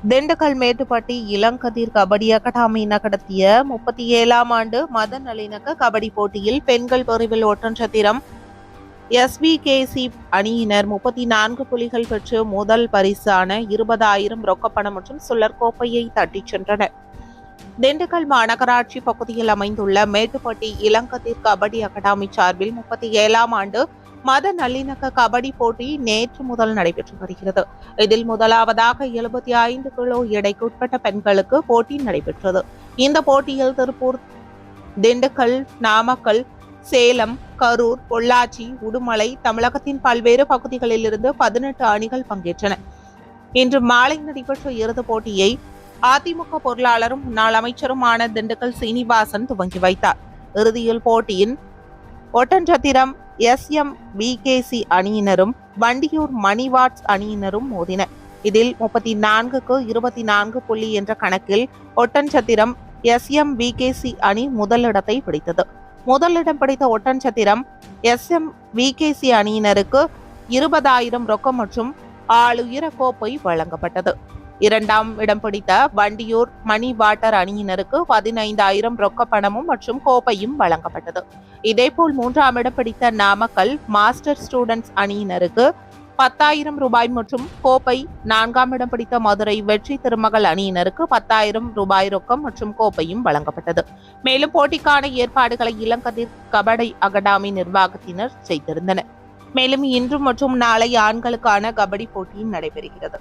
Dindigul Mettupatti Ilangathir kabaddi academy நடத்திய 37ஆம் ஆண்டு மத நல்லிணக்க கபடி போட்டியில் பெண்கள் பிரிவில் ஒட்டன்சத்திரம் SBKC அணியினர் 34 புள்ளிகள் பெற்று முதல் பரிசான 20,000 ரொக்கப்பணம் மற்றும் சுழற் கோப்பையை தட்டிச் சென்றனர். திண்டுக்கல் மாநகராட்சி பகுதியில் அமைந்துள்ள மேட்டுப்பட்டி இளங்கதிர் கபடி அகாடமி சார்பில் 37ஆம் ஆண்டு மத நல்லிணக்க கபடி போட்டி நேற்று முதல் நடைபெற்று வருகிறது. இதில் முதலாவதாக 75 கிலோ எடைக்குட்பட்ட பெண்களுக்கு போட்டி நடைபெற்றது. இந்த போட்டியில் திருப்பூர், திண்டுக்கல், நாமக்கல், சேலம், கரூர், பொள்ளாச்சி, உடுமலை, தமிழகத்தின் பல்வேறு பகுதிகளில் இருந்து 18 அணிகள் பங்கேற்றன. இன்று மாலை நடைபெற்ற இறுதிப் போட்டியை அதிமுக பொருளாளரும் முன்னாள் அமைச்சருமான திண்டுக்கல் சீனிவாசன் துவங்கி வைத்தார். இறுதியில் போட்டியின் ஒட்டன்சத்திரம் SMBKC அணியினரும் வண்டியூர் மணிவாட்ஸ் அணியினரும் மோதினர். இதில் 34க்கு 24 புள்ளி என்ற கணக்கில் ஒட்டன்சத்திரம் SMBKC அணி முதலிடத்தை பிடித்தது. முதலிடம் பிடித்த ஒட்டன்சத்திரம் SMBKC அணியினருக்கு 20,000 ரொக்கம் மற்றும் ஆளுயர கோப்பை வழங்கப்பட்டது. இரண்டாம் இடம் பிடித்த வண்டியூர் மணி வாட்டர் அணியினருக்கு 15,000 ரொக்க பணமும் மற்றும் கோப்பையும் வழங்கப்பட்டது. இதேபோல் மூன்றாம் இடம் பிடித்த நாமக்கல் மாஸ்டர் ஸ்டூடெண்ட்ஸ் அணியினருக்கு 10,000 ரூபாய் மற்றும் கோப்பை, நான்காம் இடம் பிடித்த மதுரை வெற்றி திருமகள் அணியினருக்கு 10,000 ரூபாய் ரொக்கம் மற்றும் கோப்பையும் வழங்கப்பட்டது. மேலும் போட்டிக்கான ஏற்பாடுகளை இளங்கதிர் கபடி அகாடமி நிர்வாகத்தினர் செய்திருந்தனர். மேலும் இன்று மற்றும் நாளை ஆண்களுக்கான கபடி போட்டியும் நடைபெறுகிறது.